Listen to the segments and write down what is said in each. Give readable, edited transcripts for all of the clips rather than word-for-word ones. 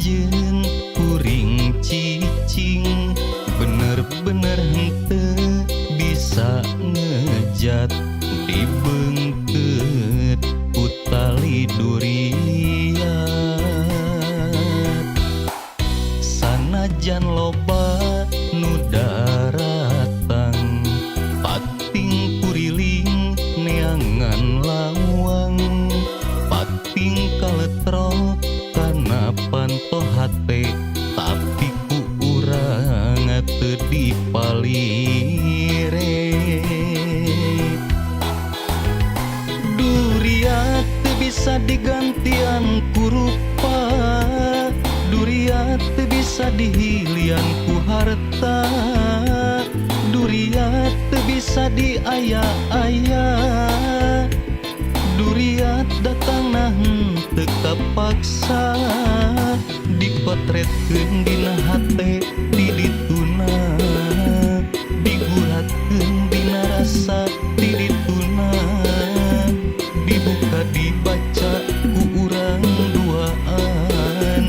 anjeun kuring cicing bener-bener henteu bisa ngejat dibeungkeut ku tali duriat sanajan loba nu daratang pating kuriling neangan lawang pating kaletrok kana panto hate tapi ku urang teu dipalire duriat teu bisa digantian ku rupa duriat teu bisa dihilian ku harta duriat teu bisa diaya-aya duriat datang nah teu kapaksa dipotretkeun dina hate di dituna diguratkeun dina rasa di dituna dibuka dibaca ku urang duaan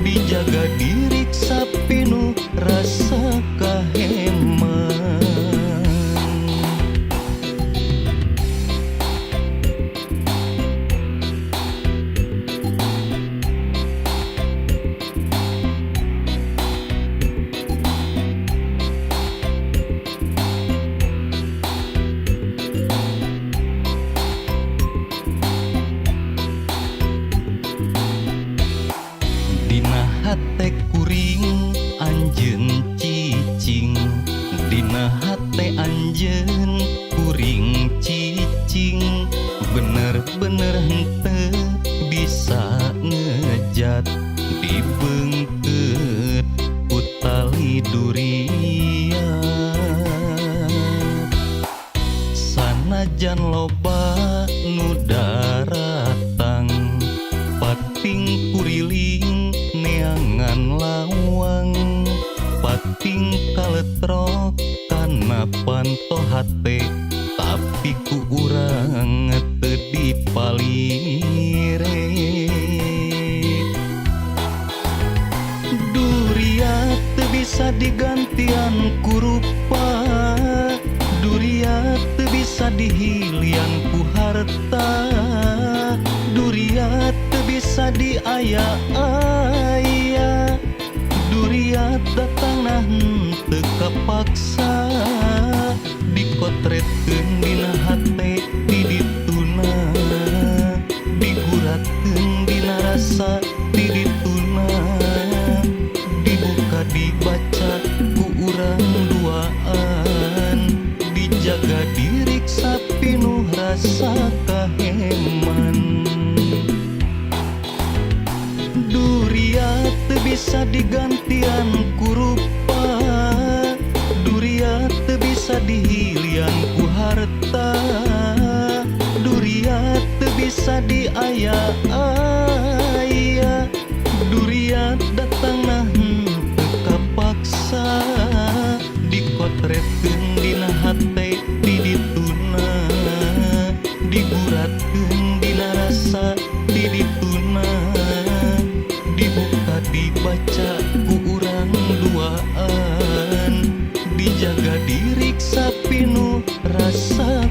dijaga diriksa pinuh rasa kaheman hate kuring anjeun cicing dina hate anjeun kuring cicing bener-bener henteu bisa ngejat dibeungkeut ku tali duriat sanajan loba nu daratang pating kuriling neangan lawang pating kaletrok kana panto hate tapi ku urang teu dipalire duriat teu bisa digantian ku rupa duriat teu bisa dihilian ku harta duriat teu bisa diaya-aya duriat datang nah teu kapaksa dipotretkeun dina hate di dituna diguratkeun dina rasa di dituna dibuka dibaca ku urang duaan dijaga diriksa pinuh rasa kaheman duriat teu bisa digantian ku rupa duriat teu bisa dihilian ku harta duriat teu bisa diaya-aya duriat datang nah teu kapaksa dipotretkeun dina hate di dituna diguratkeun dina rasa di dituna dibuka dibaca ku urang duaan dijaga diriksa pinuh rasa